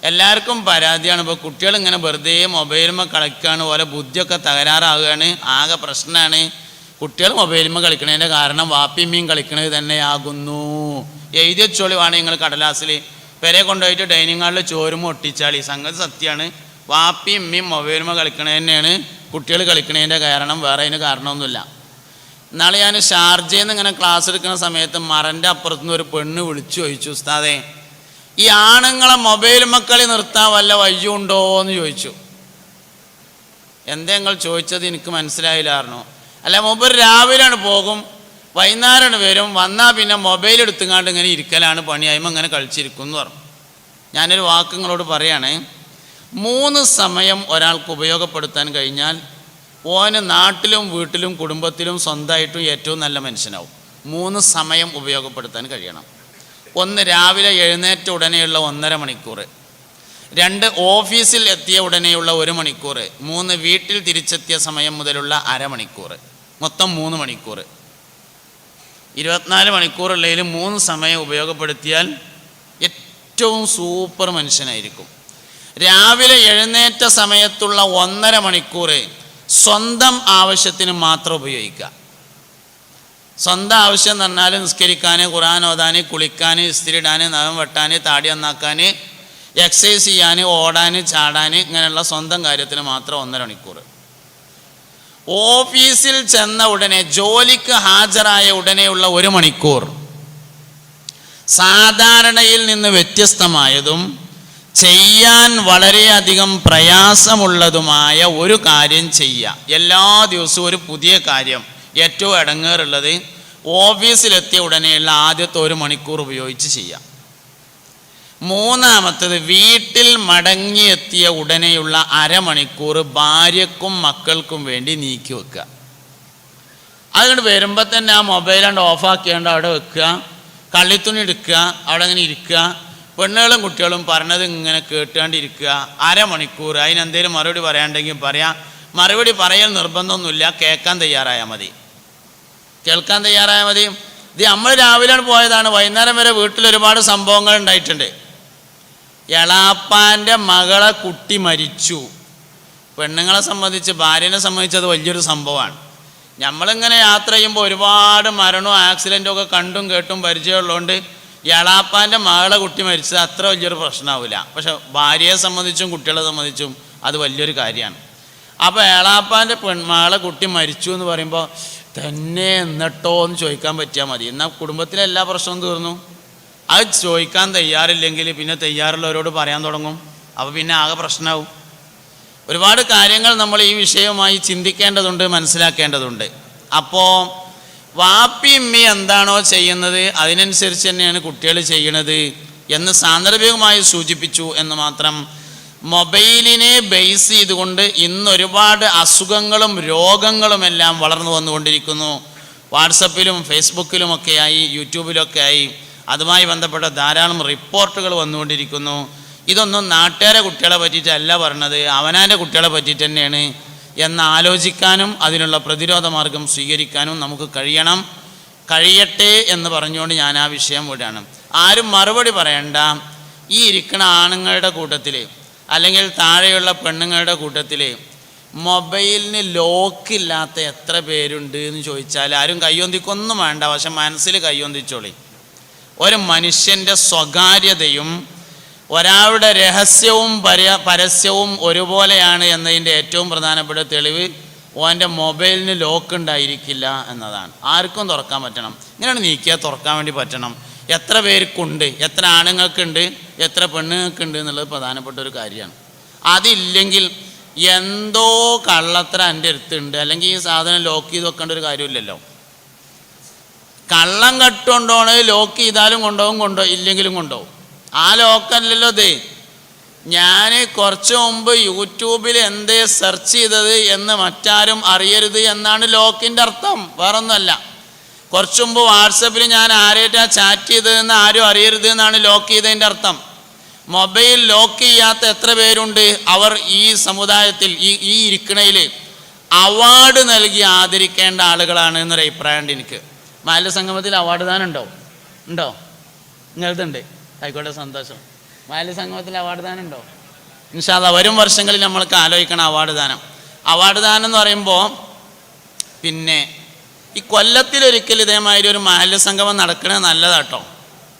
എല്ലാവർക്കും പരാതിയാണ്. ഇപ്പോൾ കുട്ടികൾ ഇങ്ങനെ വെറുതെ മൊബൈലുമ്മ കളിക്കുകയാണ്, ഓരോ ബുദ്ധിയൊക്കെ തകരാറാവുകയാണ്, ആകെ പ്രശ്നമാണ്. കുട്ടികൾ മൊബൈലുമ്മ കളിക്കണതിൻ്റെ കാരണം വാപ്പിമ്മയും കളിക്കണത് തന്നെയാകുന്നു. എഴുതി വെച്ചോളി വേണം നിങ്ങൾ കടലാസിൽ, പെരെ കൊണ്ടുപോയിട്ട് ഡൈനിങ് ഹാളിൽ ചോരുമ്പോൾ ഒട്ടിച്ചാളി. സംഗതി സത്യമാണ്. വാപ്പിയും ഉമ്മയും മൊബൈലുമ്മ കളിക്കണത് തന്നെയാണ് കുട്ടികൾ കളിക്കണതിൻ്റെ കാരണം, വേറെ അതിന് കാരണമൊന്നുമില്ല. നാളെ ഞാൻ ഷാർജയിൽ നിന്ന് ഇങ്ങനെ ക്ലാസ് എടുക്കുന്ന സമയത്ത് മറൻ്റെ അപ്പുറത്തുനിന്ന് ഒരു പെണ്ണ് വിളിച്ചു ചോദിച്ചു, ഉസ്താദേ ഈ ആണുങ്ങളെ മൊബൈൽ മക്കളി നിർത്താൻ വല്ല വയ്യുണ്ടോ എന്ന് ചോദിച്ചു. എന്താ നിങ്ങൾ ചോദിച്ചത് എനിക്ക് മനസ്സിലായില്ലായിരുന്നു. അല്ല, മൂപ്പർ രാവിലെയാണ് പോകും, വൈകുന്നേരമാണ് വരും, വന്നാൽ പിന്നെ മൊബൈൽ എടുത്തുങ്ങാണ്ട് ഇങ്ങനെ ഇരിക്കലാണ് പണി, ആയുമ്പോൾ ഇങ്ങനെ കളിച്ചിരിക്കും എന്ന് പറഞ്ഞു. ഞാനൊരു വാക്ക് നിങ്ങളോട് പറയുകയാണ്, 3 സമയം ഒരാൾക്ക് ഉപയോഗപ്പെടുത്താൻ കഴിഞ്ഞാൽ ഓന് നാട്ടിലും വീട്ടിലും കുടുംബത്തിലും സ്വന്തമായിട്ടും ഏറ്റവും നല്ല മനുഷ്യനാവും. 3 സമയം ഉപയോഗപ്പെടുത്താൻ കഴിയണം. 1 രാവിലെ എഴുന്നേറ്റ ഉടനെയുള്ള 1.5 മണിക്കൂർ, 2 ഓഫീസിൽ എത്തിയ ഉടനെയുള്ള 1 മണിക്കൂർ, 3 വീട്ടിൽ തിരിച്ചെത്തിയ സമയം മുതലുള്ള 1/2 മണിക്കൂർ, മൊത്തം 3 മണിക്കൂർ. 24 മണിക്കൂറുള്ളതിൽ 3 സമയം ഉപയോഗപ്പെടുത്തിയാൽ ഏറ്റവും സൂപ്പർ മനുഷ്യനായിരിക്കും. രാവിലെ എഴുന്നേറ്റ സമയത്തുള്ള 1.5 മണിക്കൂർ സ്വന്തം ആവശ്യത്തിന് മാത്രം ഉപയോഗിക്കുക. സ്വന്തം ആവശ്യം എന്ന് പറഞ്ഞാൽ നിസ്കരിക്കാൻ, ഖുർആൻ ഓതാൻ, കുളിക്കാൻ, ഇസ്തിരി ഇടാൻ, നഖം വെട്ടാൻ, താടി നന്നാക്കാൻ, എക്സസൈസ് ചെയ്യാൻ, ഓടാൻ, ചാടാൻ, ഇങ്ങനെയുള്ള സ്വന്തം കാര്യത്തിന് മാത്രം 1.5 മണിക്കൂർ. ഓഫീസിൽ ചെന്ന ഉടനെ, ജോലിക്ക് ഹാജരായ ഉടനെയുള്ള 1 മണിക്കൂർ സാധാരണയിൽ നിന്ന് വ്യത്യസ്തമായതും ചെയ്യാൻ വളരെയധികം പ്രയാസമുള്ളതുമായ ഒരു കാര്യം ചെയ്യുക. എല്ലാ ദിവസവും ഒരു പുതിയ കാര്യം. ഏറ്റവും ഇടങ്ങേറുള്ളത് ഓഫീസിലെത്തിയ ഉടനെയുള്ള ആദ്യത്തെ 1 മണിക്കൂർ ഉപയോഗിച്ച് ചെയ്യാം. 3ാമത്തേത് വീട്ടിൽ മടങ്ങിയെത്തിയ ഉടനെയുള്ള 1/2 മണിക്കൂർ ഭാര്യക്കും മക്കൾക്കും വേണ്ടി നീക്കി വെക്കുക. അതുകൊണ്ട് വരുമ്പോൾ തന്നെ ആ മൊബൈലാണ്ട് ഓഫാക്കിയാണ്ട് അവിടെ വെക്കുക, കള്ളിത്തുണി എടുക്കുക, അവിടെ അങ്ങനെ ഇരിക്കുക, പെണ്ണുകളും കുട്ടികളും പറഞ്ഞത് ഇങ്ങനെ കേട്ടുകൊണ്ടിരിക്കുക. 1/2 മണിക്കൂർ. അതിനെന്തെങ്കിലും മറുപടി പറയാണ്ടെങ്കിൽ പറയാം. മറുപടി പറയൽ നിർബന്ധമൊന്നുമില്ല, കേൾക്കാൻ തയ്യാറായാൽ മതി, കേൾക്കാൻ തയ്യാറായാൽ മതി. ഇത് നമ്മൾ രാവിലെയാണ് പോയതാണ്, വൈകുന്നേരം വരെ വീട്ടിൽ ഒരുപാട് സംഭവങ്ങൾ ഉണ്ടായിട്ടുണ്ട്. എളാപ്പാൻ്റെ മകളെ കുട്ടി മരിച്ചു. പെണ്ണുങ്ങളെ സംബന്ധിച്ച്, ഭാര്യനെ സംബന്ധിച്ച് അത് വലിയൊരു സംഭവമാണ്. നമ്മളിങ്ങനെ യാത്ര ചെയ്യുമ്പോൾ ഒരുപാട് മരണവും ആക്സിഡൻറ്റും ഒക്കെ കണ്ടും കേട്ടും പരിചയമുള്ളതുകൊണ്ട് എളാപ്പാൻ്റെ മകളെ കുട്ടി മരിച്ചത് അത്ര വലിയൊരു പ്രശ്നമാവില്ല. പക്ഷെ ഭാര്യയെ സംബന്ധിച്ചും കുട്ടികളെ സംബന്ധിച്ചും അത് വലിയൊരു കാര്യമാണ്. അപ്പോൾ എളാപ്പാൻ്റെ മകളെ കുട്ടി മരിച്ചു എന്ന് പറയുമ്പോൾ തന്നെ എന്നിട്ടോ എന്ന് ചോദിക്കാൻ പറ്റിയാൽ മതി. എന്നാൽ കുടുംബത്തിലെ എല്ലാ പ്രശ്നവും തീർന്നു. അത് ചോദിക്കാൻ തയ്യാറില്ലെങ്കിൽ പിന്നെ തയ്യാറുള്ളവരോട് പറയാൻ തുടങ്ങും. അപ്പോൾ പിന്നെ ആകെ പ്രശ്നമാവും. ഒരുപാട് കാര്യങ്ങൾ നമ്മൾ ഈ വിഷയവുമായി ചിന്തിക്കേണ്ടതുണ്ട്, മനസ്സിലാക്കേണ്ടതുണ്ട്. അപ്പോൾ വാപ്പി ഉമ്മി എന്താണോ ചെയ്യുന്നത് അതിനനുസരിച്ച് തന്നെയാണ് കുട്ടികൾ ചെയ്യണത് എന്ന് സാന്ദർഭികമായി സൂചിപ്പിച്ചു എന്ന് മാത്രം. മൊബൈലിനെ ബേസ് ചെയ്തുകൊണ്ട് ഇന്നൊരുപാട് അസുഖങ്ങളും രോഗങ്ങളുമെല്ലാം വളർന്നു വന്നുകൊണ്ടിരിക്കുന്നു. വാട്സപ്പിലും ഫേസ്ബുക്കിലുമൊക്കെയായി, യൂട്യൂബിലൊക്കെയായി അതുമായി ബന്ധപ്പെട്ട ധാരാളം റിപ്പോർട്ടുകൾ വന്നുകൊണ്ടിരിക്കുന്നു. ഇതൊന്നും നാട്ടുകാരെ കുട്ടികളെ പറ്റിയിട്ടല്ല പറഞ്ഞത്, അവനാൻ്റെ കുട്ടികളെ പറ്റിയിട്ട് തന്നെയാണ് എന്ന് ആലോചിക്കാനും അതിനുള്ള പ്രതിരോധ മാർഗം സ്വീകരിക്കാനും നമുക്ക് കഴിയട്ടെ എന്ന് പറഞ്ഞുകൊണ്ട് ഞാൻ ആ വിഷയം വിടുകയാണ്. ആരും മറുപടി പറയണ്ട. ഈ ഇരിക്കുന്ന ആണുങ്ങളുടെ കൂട്ടത്തിൽ അല്ലെങ്കിൽ താഴെയുള്ള പെണ്ണുങ്ങളുടെ കൂട്ടത്തിൽ മൊബൈലിന് ലോക്കില്ലാത്ത എത്ര പേരുണ്ട് എന്ന് ചോദിച്ചാൽ ആരും കയ്യൊന്തിക്കൊന്നും വേണ്ട. പക്ഷെ മനസ്സിൽ കയ്യൊന്തിച്ചോളി. ഒരു മനുഷ്യൻ്റെ സ്വകാര്യതയും ഒരാളുടെ രഹസ്യവും പരസ്യവും ഒരുപോലെയാണ് എന്നതിൻ്റെ ഏറ്റവും പ്രധാനപ്പെട്ട തെളിവ് ഓൻ്റെ മൊബൈലിന് ലോക്ക് ഉണ്ടായിരിക്കില്ല എന്നതാണ്. ആർക്കും തുറക്കാൻ പറ്റണം. ഇങ്ങനെയാണ് നീക്കിയാൽ തുറക്കാൻ വേണ്ടി പറ്റണം. എത്ര പേർക്കുണ്ട്, എത്ര ആണുങ്ങൾക്കുണ്ട്, എത്ര പെണ്ണുങ്ങൾക്കുണ്ട് എന്നുള്ളത് പ്രധാനപ്പെട്ട ഒരു കാര്യമാണ്. അതില്ലെങ്കിൽ എന്തോ കള്ളത്ര എൻ്റെ അടുത്തുണ്ട്, അല്ലെങ്കിൽ ഈ സാധനം ലോക്ക് ചെയ്ത് വെക്കേണ്ട ഒരു കാര്യമില്ലല്ലോ. കള്ളം കട്ടുകൊണ്ടോണ് ലോക്ക് ചെയ്താലും കൊണ്ടുപോകും, ഇല്ലെങ്കിലും കൊണ്ടുപോകും. ആ ലോക്കല്ലല്ലോ ഇത്. ഞാൻ കുറച്ച് മുമ്പ് യൂട്യൂബിൽ എന്തേ സെർച്ച് ചെയ്തത് എന്ന് മറ്റാരും അറിയരുത് എന്നാണ് ലോക്കിൻ്റെ അർത്ഥം, വേറൊന്നുമല്ല. കുറച്ച് മുമ്പ് വാട്സപ്പിൽ ഞാൻ ആരായിട്ടാണ് ചാറ്റ് ചെയ്തതെന്ന് ആരും അറിയരുത് എന്നാണ് ലോക്ക് ചെയ്തതിൻ്റെ അർത്ഥം. മൊബൈൽ ലോക്ക് ചെയ്യാത്ത എത്ര പേരുണ്ട്? അവർ ഈ സമുദായത്തിൽ ഈ ഇരിക്കണയിൽ അവാർഡ് നൽകി ആദരിക്കേണ്ട ആളുകളാണ് എന്നൊരു അഭിപ്രായമുണ്ട് എനിക്ക്. മാലിന്യ സംഗമത്തിൽ അവാർഡ് ദാനം ഉണ്ടോ? നിങ്ങളതുണ്ട്? ആയിക്കോട്ടെ, സന്തോഷം. മഹല്ല് സംഗമത്തിൽ അവാർഡ് ദാനം ഉണ്ടോ? ഇൻഷാ അല്ലാഹ് വരും വർഷങ്ങളിൽ നമ്മൾക്ക് ആലോചിക്കണം അവാർഡ് ദാനം. അവാർഡ് ദാനം എന്ന് പറയുമ്പോൾ പിന്നെ ഈ കൊല്ലത്തിലൊരിക്കൽ ഇതേമാതിരി ഒരു മഹല്ല് സംഗമം നടക്കണത് നല്ലതാട്ടോ.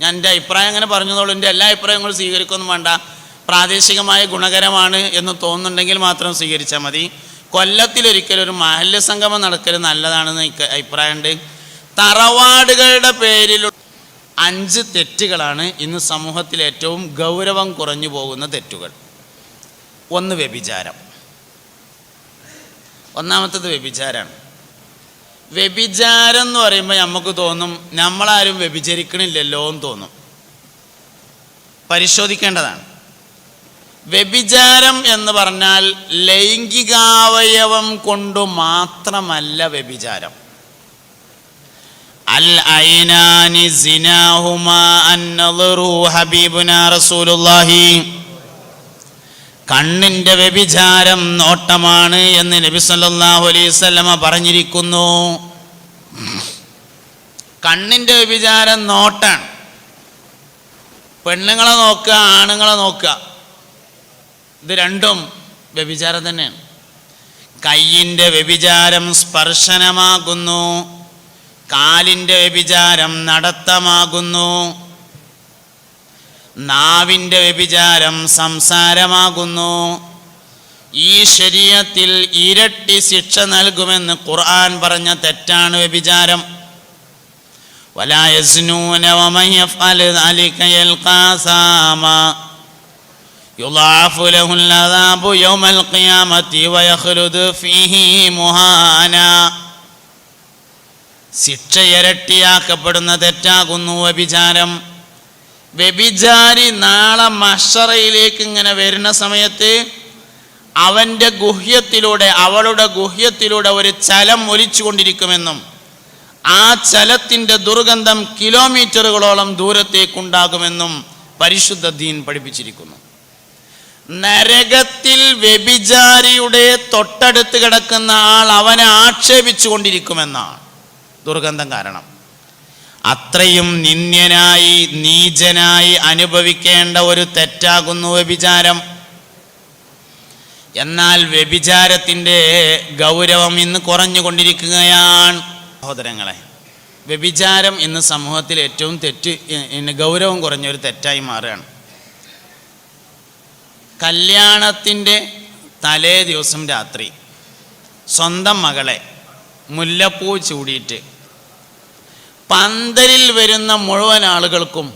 ഞാൻ എൻ്റെ അഭിപ്രായം അങ്ങനെ പറഞ്ഞതോളൂ. എൻ്റെ എല്ലാ അഭിപ്രായങ്ങളും സ്വീകരിക്കൊന്നും വേണ്ട. പ്രാദേശികമായ ഗുണകരമാണ് എന്ന് തോന്നുന്നുണ്ടെങ്കിൽ മാത്രം സ്വീകരിച്ചാൽ മതി. കൊല്ലത്തിലൊരിക്കലൊരു മഹല്ല് സംഗമം നടക്കൽ നല്ലതാണെന്ന് എനിക്ക് അഭിപ്രായമുണ്ട്. തറവാടുകളുടെ പേരിൽ 5 തെറ്റുകളാണ് ഇന്ന് സമൂഹത്തിൽ ഏറ്റവും ഗൗരവം കുറഞ്ഞു പോകുന്ന തെറ്റുകൾ. 1 വ്യഭിചാരം. ഒന്നാമത്തത് വ്യഭിചാരമാണ്. വ്യഭിചാരം എന്ന് പറയുമ്പോൾ നമുക്ക് തോന്നും നമ്മളാരും വ്യഭിചരിക്കണില്ലല്ലോ എന്ന് തോന്നും. പരിശോധിക്കേണ്ടതാണ്. വ്യഭിചാരം എന്ന് പറഞ്ഞാൽ ലൈംഗികാവയവം കൊണ്ട് മാത്രമല്ല വ്യഭിചാരം. അൽ ഐനാനി സിനാഹുമാ അന്നളറു ഹബീബുനാ റസൂലുള്ളാഹി. കണ്ണിൻ്റെ വ്യഭിചാരം നോട്ടമാണ് എന്ന് നബി സല്ലല്ലാഹു അലൈഹി വസല്ലമ പറഞ്ഞിരിക്കുന്നു. കണ്ണിൻ്റെ വ്യഭിചാരം നോട്ടാണ്. പെണ്ണുങ്ങളെ നോക്കുക, ആണുങ്ങളെ നോക്കുക, ഇത് രണ്ടും വ്യഭിചാരം തന്നെയാണ്. കയ്യിൻ്റെ വ്യഭിചാരം സ്പർശനമാകുന്നു, കാലിൻ്റെ വ്യഭിചാരം നടത്തമാകുന്നു, നാവിൻ്റെ വ്യഭിചാരം സംസാരമാകുന്നു. ഈ ശരീഅത്തിൽ ഇരട്ടി ശിക്ഷ നൽകുമെന്ന് ഖുർആൻ പറഞ്ഞ തെറ്റാണ് വ്യഭിചാരം. വലാ യസ്നൂന വമൻ യഫ്അൽ ദാലിക യൽഖാ സാമാ യുളാഫു ലഹുൽ അദാബു യൗമൽ ഖിയാമത്തി വയഖ്ലുദു ഫീഹി മുഹാനാ. ശിക്ഷ ഇരട്ടിയാക്കപ്പെടുന്ന തെറ്റാകുന്നു വ്യഭിചാരം. വ്യഭിചാരി നാളെ മഹ്ശറയിലേക്ക് ഇങ്ങനെ വരുന്ന സമയത്ത് അവൻ്റെ ഗുഹ്യത്തിലൂടെ, അവളുടെ ഗുഹ്യത്തിലൂടെ ഒരു ചലം ഒലിച്ചു കൊണ്ടിരിക്കുമെന്നും ആ ചലത്തിൻ്റെ ദുർഗന്ധം കിലോമീറ്ററുകളോളം ദൂരത്തേക്കുണ്ടാകുമെന്നും പരിശുദ്ധ ദീൻ പഠിപ്പിച്ചിരിക്കുന്നു. നരകത്തിൽ വ്യഭിചാരിയുടെ തൊട്ടടുത്ത് കിടക്കുന്ന ആൾ അവനെ ആക്ഷേപിച്ചു കൊണ്ടിരിക്കുമെന്നാണ് ദുർഗന്ധം കാരണം. അത്രയും നിന്ദ്യനായി നീചനായി അനുഭവിക്കേണ്ട ഒരു തെറ്റാകുന്നു വ്യഭിചാരം. എന്നാൽ വ്യഭിചാരത്തിൻ്റെ ഗൗരവം ഇന്ന് കുറഞ്ഞുകൊണ്ടിരിക്കുകയാണ്. സഹോദരങ്ങളെ, വ്യഭിചാരം ഇന്ന് സമൂഹത്തിൽ ഏറ്റവും ഗൗരവം കുറഞ്ഞൊരു തെറ്റായി മാറുകയാണ്. കല്യാണത്തിൻ്റെ തലേ ദിവസം രാത്രി സ്വന്തം മകളെ മുല്ലപ്പൂ ചൂടിയിട്ട് പന്തലിൽ വരുന്ന മുഴുവൻ ആളുകൾക്കും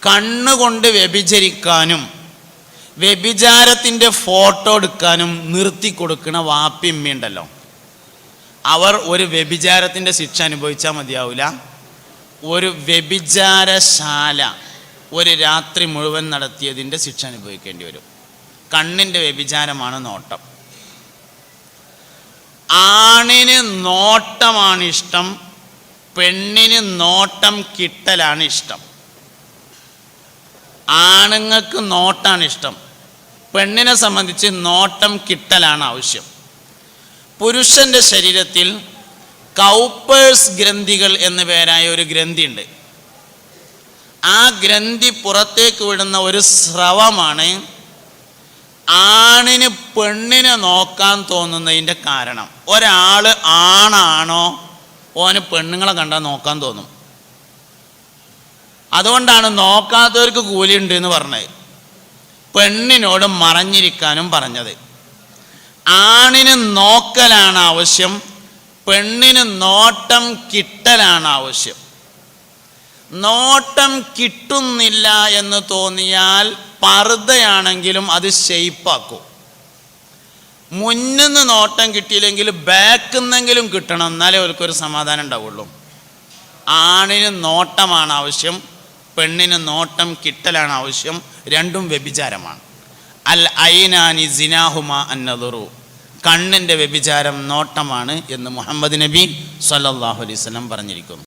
കണ്ണുകൊണ്ട് വ്യഭിചരിക്കാനും വ്യഭിചാരത്തിൻ്റെ ഫോട്ടോ എടുക്കാനും നിർത്തി കൊടുക്കുന്ന വാപ്പിയമ്മയുണ്ടല്ലോ, അവർ ഒരു വ്യഭിചാരത്തിൻ്റെ ശിക്ഷ അനുഭവിച്ചാൽ മതിയാവില്ല. ഒരു വ്യഭിചാരശാല ഒരു രാത്രി മുഴുവൻ നടത്തിയതിൻ്റെ ശിക്ഷ അനുഭവിക്കേണ്ടി വരും. കണ്ണിൻ്റെ വ്യഭിചാരമാണ് നോട്ടം. ആണിന് നോട്ടമാണ് ഇഷ്ടം, പെണ്ണിന് നോട്ടം കിട്ടലാണ് ഇഷ്ടം. ആണുങ്ങൾക്ക് നോട്ടാണ് ഇഷ്ടം, പെണ്ണിനെ സംബന്ധിച്ച് നോട്ടം കിട്ടലാണ് ആവശ്യം. പുരുഷൻ്റെ ശരീരത്തിൽ കൗപ്പേഴ്സ് ഗ്രന്ഥികൾ എന്ന പേരായ ഒരു ഗ്രന്ഥിയുണ്ട്. ആ ഗ്രന്ഥി പുറത്തേക്ക് വിടുന്ന ഒരു സ്രവമാണ് ആണിന് പെണ്ണിനെ നോക്കാൻ തോന്നുന്നതിൻ്റെ കാരണം. ഒരാൾ ആണാണോ ഓന് പെണ്ണുങ്ങളെ കണ്ടാൽ നോക്കാൻ തോന്നും. അതുകൊണ്ടാണ് നോക്കാത്തവർക്ക് കൂലിയുണ്ട് എന്ന് പറഞ്ഞത്. പെണ്ണിനോട് മറഞ്ഞിരിക്കാനും പറഞ്ഞത്. ആണിന് നോക്കലാണ് ആവശ്യം, പെണ്ണിന് നോട്ടം കിട്ടലാണ് ആവശ്യം. നോട്ടം കിട്ടുന്നില്ല എന്ന് തോന്നിയാൽ പർദ്ദയാണെങ്കിലും അത് ഷെയ്പ്പാക്കും. മുന്നിന്ന് നോട്ടം കിട്ടിയില്ലെങ്കിൽ ബാക്കിന്നെങ്കിലും കിട്ടണം, എന്നാലേ അവർക്കൊരു സമാധാനം ഉണ്ടാവുള്ളൂ. ആണിന് നോട്ടമാണ് ആവശ്യം, പെണ്ണിന് നോട്ടം കിട്ടലാണ് ആവശ്യം. രണ്ടും വ്യഭിചാരമാണ്. അൽ ഐനാനി സിനാഹുമാ അന്നദറു. കണ്ണിൻ്റെ വ്യഭിചാരം നോട്ടമാണ് എന്ന് മുഹമ്മദ് നബി സ്വല്ലല്ലാഹു അലൈഹി വസല്ലം പറഞ്ഞിരിക്കുന്നു.